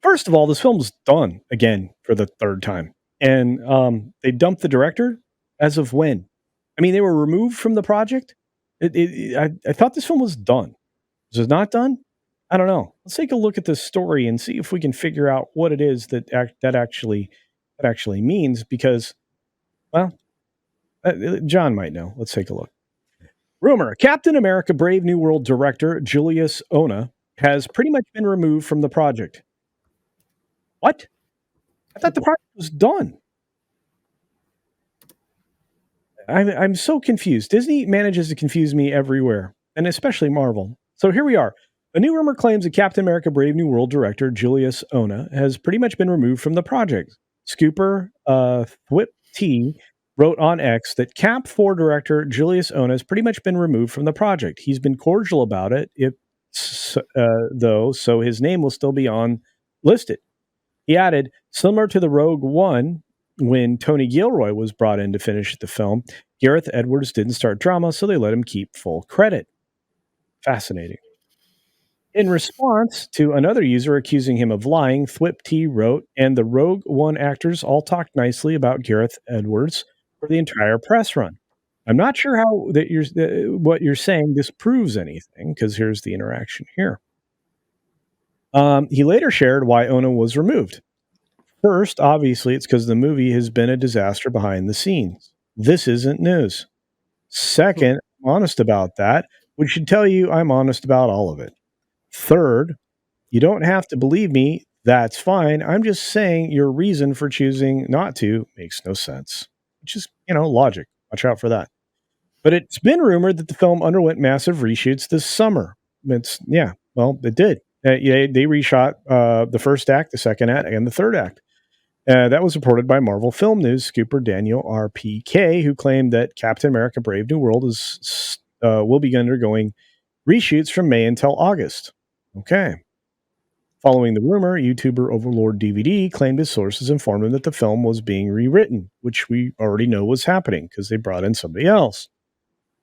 First of all, this film's done again for the third time, and they dumped the director as of when? I mean, they were removed from the project. I thought this film was done. Is it not done? I don't know. Let's take a look at this story and see if we can figure out what it is that actually means. Because, well, John might know. Let's take a look. Rumor: Captain America: Brave New World director Julius Ona has pretty much been removed from the project. What? I thought the project was done. I'm so confused. Disney manages to confuse me everywhere, and especially Marvel. So here we are. A new rumor claims that Captain America: Brave New World director Julius Ona has pretty much been removed from the project. Scooper Thwip T wrote on X that Cap 4 director Julius Ona has pretty much been removed from the project. He's been cordial about it, though, so his name will still be on listed. He added, similar to the Rogue One, when Tony Gilroy was brought in to finish the film, Gareth Edwards didn't start drama, so they let him keep full credit. Fascinating. In response to another user accusing him of lying, Thwip T wrote, and the Rogue One actors all talked nicely about Gareth Edwards for the entire press run. I'm not sure how what you're saying disproves anything, because here's the interaction here. He later shared why Ona was removed. First, obviously, it's because the movie has been a disaster behind the scenes. This isn't news. Second, I'm honest about that, which should tell you I'm honest about all of it. Third, you don't have to believe me. That's fine. I'm just saying your reason for choosing not to makes no sense, which is, logic. Watch out for that. But it's been rumored that the film underwent massive reshoots this summer. It did. They reshot the first act, the second act, and the third act. That was reported by Marvel Film News scooper Daniel RPK, who claimed that Captain America: Brave New World will be undergoing reshoots from May until August. Okay. Following the rumor, YouTuber Overlord DVD claimed his sources informed him that the film was being rewritten, which we already know was happening because they brought in somebody else.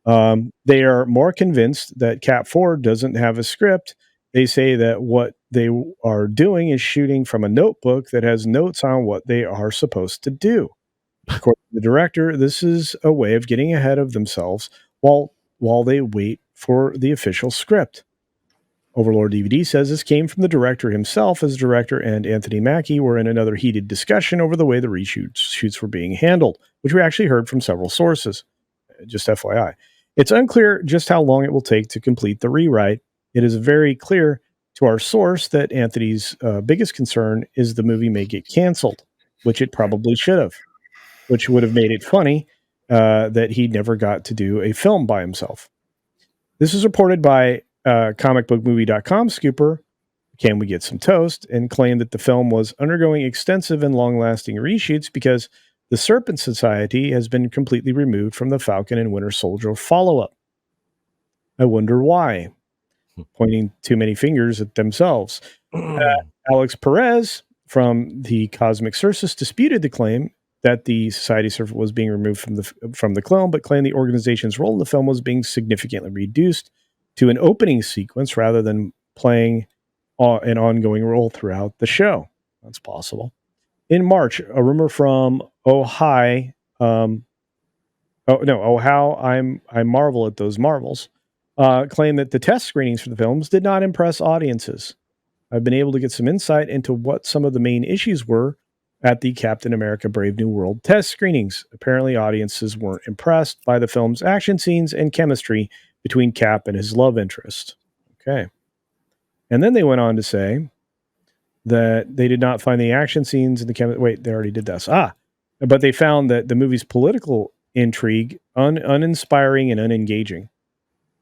They are more convinced that Cap 4 doesn't have a script. They say that what they are doing is shooting from a notebook that has notes on what they are supposed to do. According to the director, this is a way of getting ahead of themselves while they wait for the official script. Overlord DVD says this came from the director himself, as director and Anthony Mackie were in another heated discussion over the way the reshoots were being handled, which we actually heard from several sources. Just FYI. It's unclear just how long it will take to complete the rewrite. It is very clear to our source that Anthony's biggest concern is the movie may get canceled, which it probably should have, which would have made it funny that he never got to do a film by himself. This is reported by comicbookmovie.com scooper, Can We Get Some Toast, and claimed that the film was undergoing extensive and long-lasting reshoots because the Serpent Society has been completely removed from the Falcon and Winter Soldier follow-up. I wonder why. Pointing too many fingers at themselves. Alex Perez from the Cosmic Circus disputed the claim that the Society Serpent was being removed from the clone, but claimed the organization's role in the film was being significantly reduced to an opening sequence rather than playing an ongoing role throughout the show. That's possible. In March, a rumor from I Marvel at Those Marvels claimed that the test screenings for the films did not impress audiences. I've been able to get some insight into what some of the main issues were at the Captain America: Brave New World test screenings. Apparently, audiences weren't impressed by the film's action scenes and chemistry between Cap and his love interest. Okay. And then they went on to say that they did not find the action scenes in the chemistry. Wait, they already did this. But they found that the movie's political intrigue uninspiring and unengaging.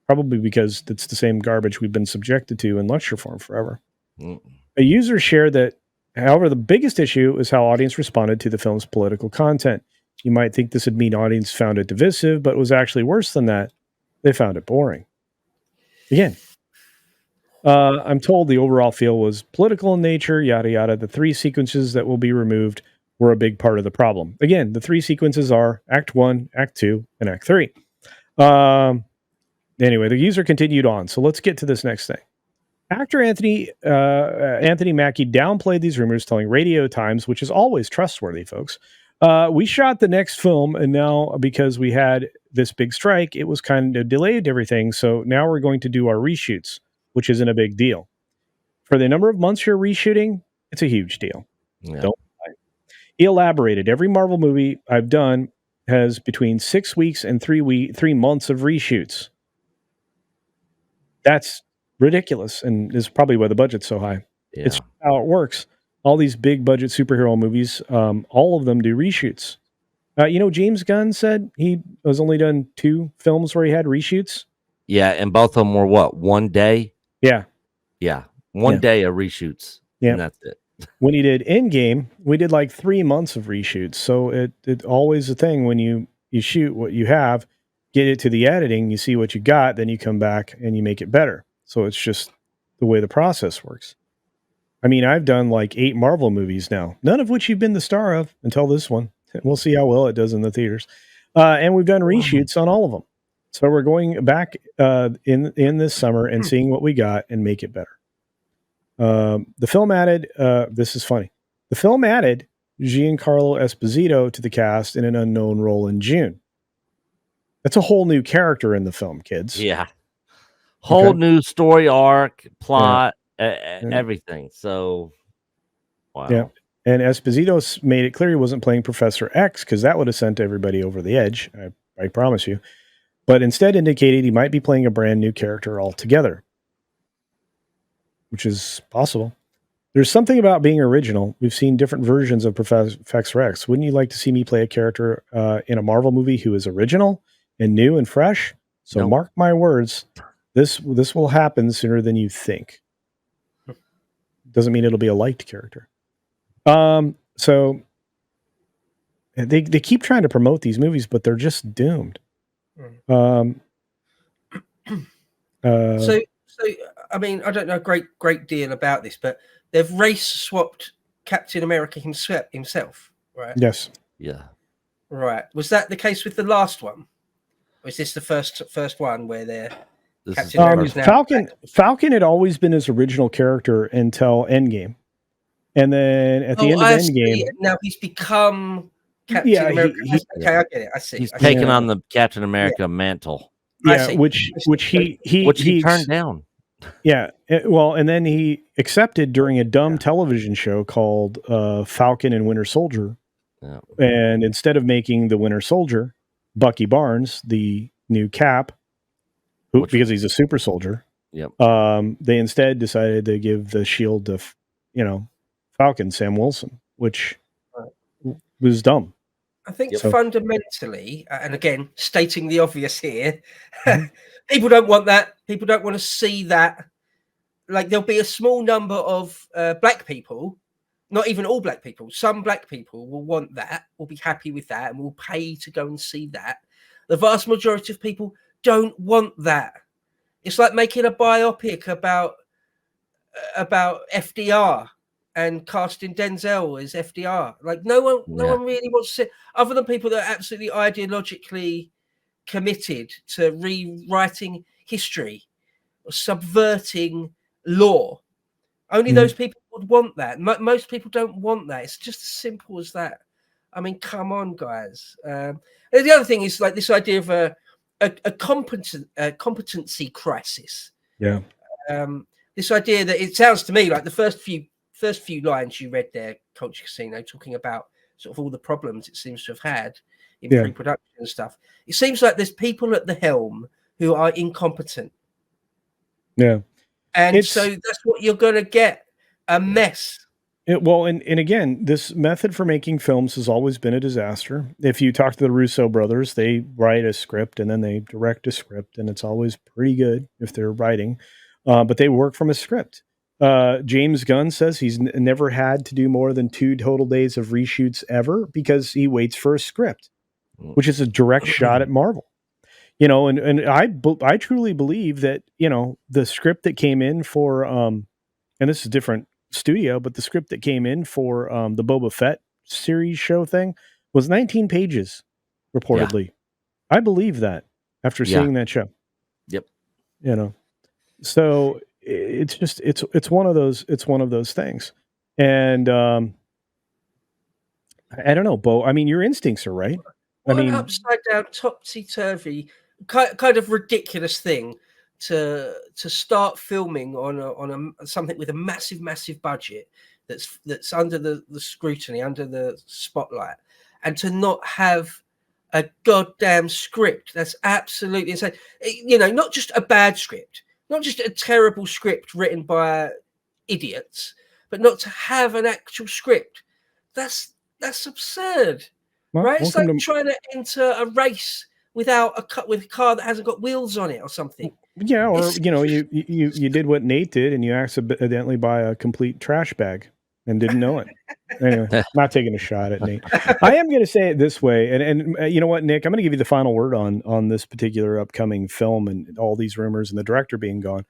Probably because it's the same garbage we've been subjected to in lecture form forever. A user shared that, however, the biggest issue is how audience responded to the film's political content. You might think this would mean audience found it divisive, but it was actually worse than that. They found it boring. Again, I'm told the overall feel was political in nature, yada, yada. The 3 sequences that will be removed were a big part of the problem. Again, the 3 sequences are Act 1, Act 2, and Act 3. Anyway, the user continued on. So let's get to this next thing. Actor Anthony Mackie downplayed these rumors, telling Radio Times, which is always trustworthy, folks. We shot the next film, and now because we had this big strike, it was kind of delayed everything. So now we're going to do our reshoots, which isn't a big deal. For the number of months you're reshooting, it's a huge deal. Yeah. Don't lie. He elaborated. Every Marvel movie I've done has between 6 weeks and 3 months of reshoots. That's ridiculous, and is probably why the budget's so high. Yeah. It's how it works. All these big budget superhero movies, all of them do reshoots. James Gunn said he has only done 2 films where he had reshoots. Yeah, and both of them were what, 1 day? Yeah. Yeah, 1 Yeah. day of reshoots. Yeah. And that's it. When he did Endgame, we did like 3 months of reshoots. So it always a thing when you shoot what you have, get it to the editing, you see what you got, then you come back and you make it better. So it's just the way the process works. I mean, I've done like 8 Marvel movies now, none of which you've been the star of until this one. We'll see how well it does in the theaters. And we've done reshoots on all of them. So we're going back in this summer and seeing what we got and make it better. The film added, this is funny. The film added Giancarlo Esposito to the cast in an unknown role in June. That's a whole new character in the film, kids. Yeah. Whole new story arc, plot, Yeah. everything. So, wow. Yeah. And Esposito made it clear he wasn't playing Professor X because that would have sent everybody over the edge, I promise you. But instead indicated he might be playing a brand new character altogether, which is possible. There's something about being original. We've seen different versions of Professor X. Wouldn't you like to see me play a character in a Marvel movie who is original and new and fresh? So Nope. Mark my words, this will happen sooner than you think. Doesn't mean it'll be a liked character. So they keep trying to promote these movies, but they're just doomed. So I mean, I don't know a great deal about this, but they've race swapped Captain America himself, right? Yes. Yeah. Right. Was that the case with the last one? Or is this the first one where they're Captain America's now Falcon had always been his original character until Endgame. And then at the end of Endgame, now he's become Captain America. Okay, I get it. I see. He's taken on the Captain America mantle. Yeah, which he turned down. Yeah, and then he accepted during a dumb television show called Falcon and Winter Soldier. Yeah. And instead of making the Winter Soldier Bucky Barnes the new Cap, because he's a super soldier, they instead decided to give the shield to Falcon Sam Wilson, which was dumb. I think fundamentally, and again, stating the obvious here, people don't want that. People don't want to see that. Like, there'll be a small number of black people, not even all black people. Some black people will want that, will be happy with that, and will pay to go and see that. The vast majority of people don't want that. It's like making a biopic about FDR and casting Denzel as FDR. Like, no one really wants to see, other than people that are absolutely ideologically committed to rewriting history or subverting law. Only those people would want that. Most people don't want that. It's just as simple as that. I mean, come on, guys. And the other thing is like this idea of a competency crisis. Yeah. This idea that it sounds to me like the first few lines you read there, Culture Casino, talking about sort of all the problems it seems to have had in pre-production and stuff. It seems like there's people at the helm who are incompetent. Yeah. And so that's what you're going to get, a mess. And again, this method for making films has always been a disaster. If you talk to the Russo brothers, they write a script and then they direct a script, and it's always pretty good if they're writing. But they work from a script. James Gunn says he's never had to do more than 2 total days of reshoots ever because he waits for a script, which is a direct shot at Marvel. And I truly believe that, the script that came in for, and this is a different studio, but the script that came in for the Boba Fett series show thing was 19 pages, reportedly. Yeah. I believe that after seeing that show. Yep. So it's just it's one of those things. And I don't know, Bo. I mean, your instincts are right. What I an mean, upside down, topsy turvy, kind of ridiculous thing to start filming on something with a massive budget that's under the scrutiny, under the spotlight, and to not have a goddamn script. That's absolutely insane. You know, not just a bad script, not just a terrible script written by idiots, but not to have an actual script. That's absurd. well, Right? It's welcome like to trying to enter a race without with a car that hasn't got wheels on it or something. yeah, or It's you did what Nate did, and you accidentally buy a complete trash bag and didn't know it. Anyway, not taking a shot at Nate. I am going to say it this way, and you know what, Nick, I'm going to give you the final word on this particular upcoming film and all these rumors and the director being gone.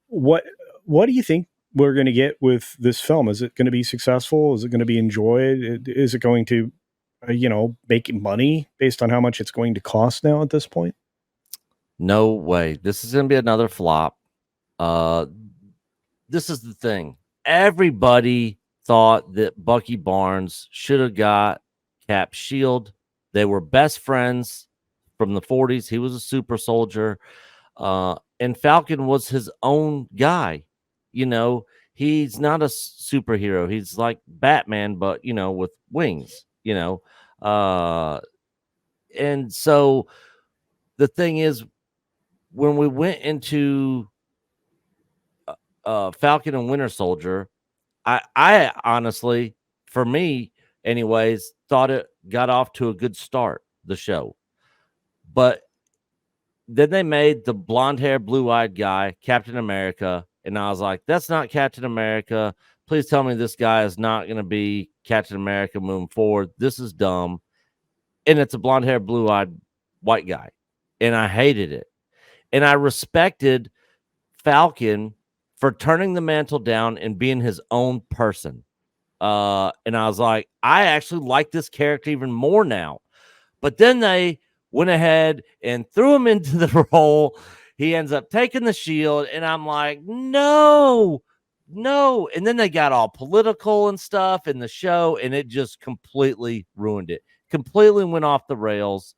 What do you think we're going to get with this film? Is it going to be successful? Is it going to be enjoyed? Is it going to make money based on how much it's going to cost now at this point? No way. This is going to be another flop. This is the thing. Everybody thought that Bucky Barnes should have got Cap's shield. They were best friends from the 40s. He was a super soldier. And Falcon was his own guy. You know, he's not a superhero. He's like Batman, but, with wings, and so the thing is, when we went into Falcon and Winter Soldier, I honestly, for me anyways, thought it got off to a good start, the show. But then they made the blonde hair, blue eyed guy Captain America. And I was like, that's not Captain America. Please tell me this guy is not going to be Captain America moving forward. This is dumb. And it's a blonde hair, blue eyed white guy. And I hated it. And I respected Falcon for turning the mantle down and being his own person. And I was like, I actually like this character even more now. But then they went ahead and threw him into the role. He ends up taking the shield, and I'm like, no. And then they got all political and stuff in the show, and it just completely ruined it. Completely went off the rails.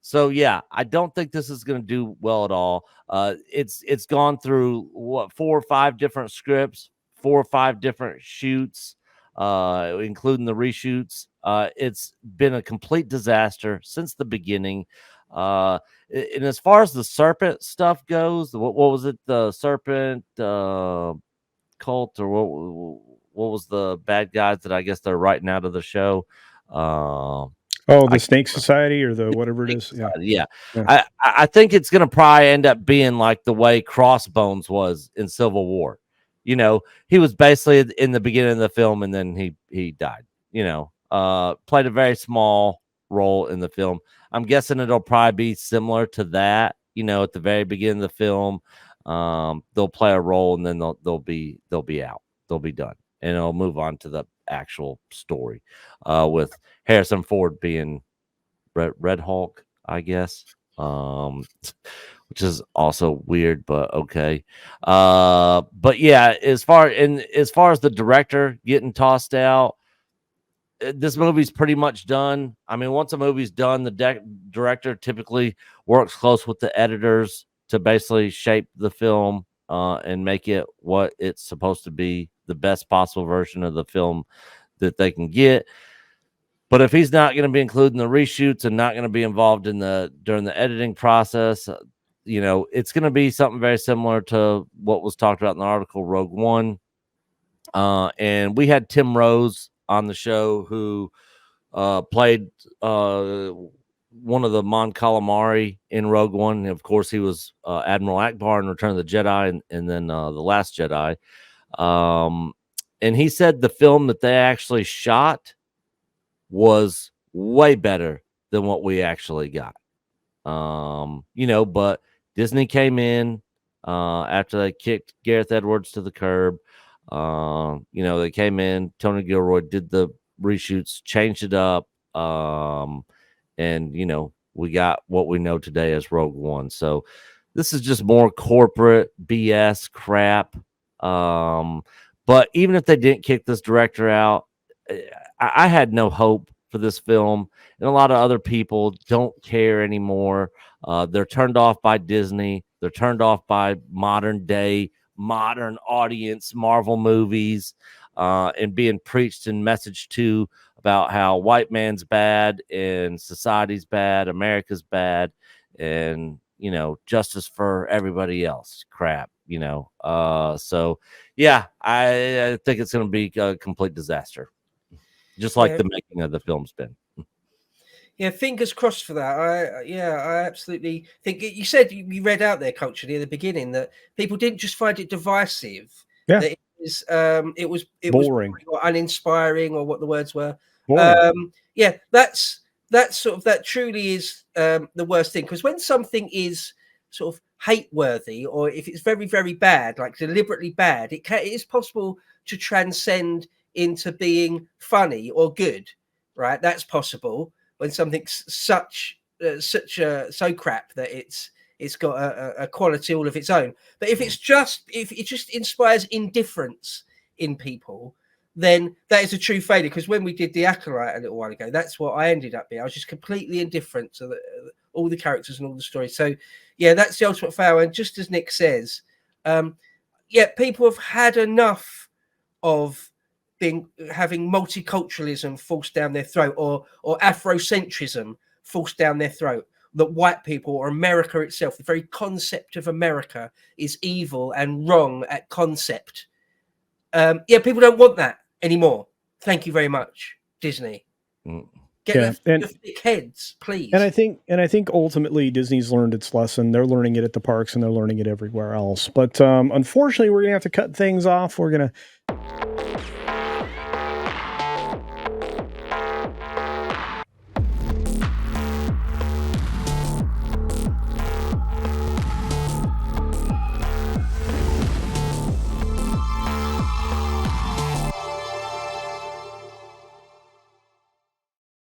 So yeah, I don't think this is going to do well at all. It's gone through 4 or 5 different scripts, 4 or 5 different shoots, including the reshoots. It's been a complete disaster since the beginning. And as far as the serpent stuff goes, what was it? The serpent cult, or what was the bad guys that I guess they're writing out of the show? The Snake Society or the whatever it is. Yeah. I think it's going to probably end up being like the way Crossbones was in Civil War. He was basically in the beginning of the film, and then he died. Played a very small role in the film. I'm guessing it'll probably be similar to that. At the very beginning of the film, they'll play a role, and then they'll be out. They'll be done, and it'll move on to the actual story, with Harrison Ford being Red Hulk, I guess, which is also weird, but okay. But yeah, as far as the director getting tossed out, this movie's pretty much done. I mean, once a movie's done, the director typically works close with the editors to basically shape the film and make it what it's supposed to be, the best possible version of the film that they can get. But if he's not going to be including the reshoots and not going to be involved during the editing process, it's going to be something very similar to what was talked about in the article, Rogue One. And we had Tim Rose on the show, who played one of the Mon Calamari in Rogue One. And of course, he was Admiral Akbar in Return of the Jedi, and then The Last Jedi. And he said the film that they actually shot was way better than what we actually got. But Disney came in after they kicked Gareth Edwards to the curb. They came in, Tony Gilroy did the reshoots, changed it up, and we got what we know today as Rogue One. So This is just more corporate BS crap. But even if they didn't kick this director out, I had no hope for this film, and a lot of other people don't care anymore. They're turned off by Disney. They're turned off by modern audience Marvel movies, and being preached and messaged to about how white man's bad and society's bad, America's bad, and justice for everybody else crap. So yeah, I think it's going to be a complete disaster, just like the making of the film's been. Yeah, fingers crossed for that. I absolutely think you said you read out there culturally at the beginning that people didn't just find it divisive. Yeah, that it was boring or uninspiring, or what the words were. boring. That truly is the worst thing, because when something is sort of hate worthy, or if it's very, very bad, like deliberately bad, it is possible to transcend into being funny or good, right? That's possible when something's so crap that it's got a quality all of its own. But if it just inspires indifference in people, then that is a true failure. Because when we did The Acolyte a little while ago, that's what I ended up being. I was just completely indifferent to all the characters and all the stories. So yeah, that's the ultimate fail. And just as Nick says, people have had enough of having multiculturalism forced down their throat, or Afrocentrism forced down their throat, that white people or America itself, the very concept of America, is evil and wrong at concept. People don't want that anymore. Thank you very much, Disney. Get the thick heads, please. And I think ultimately Disney's learned its lesson. They're learning it at the parks, and they're learning it everywhere else. But unfortunately, we're gonna have to cut things off. We're gonna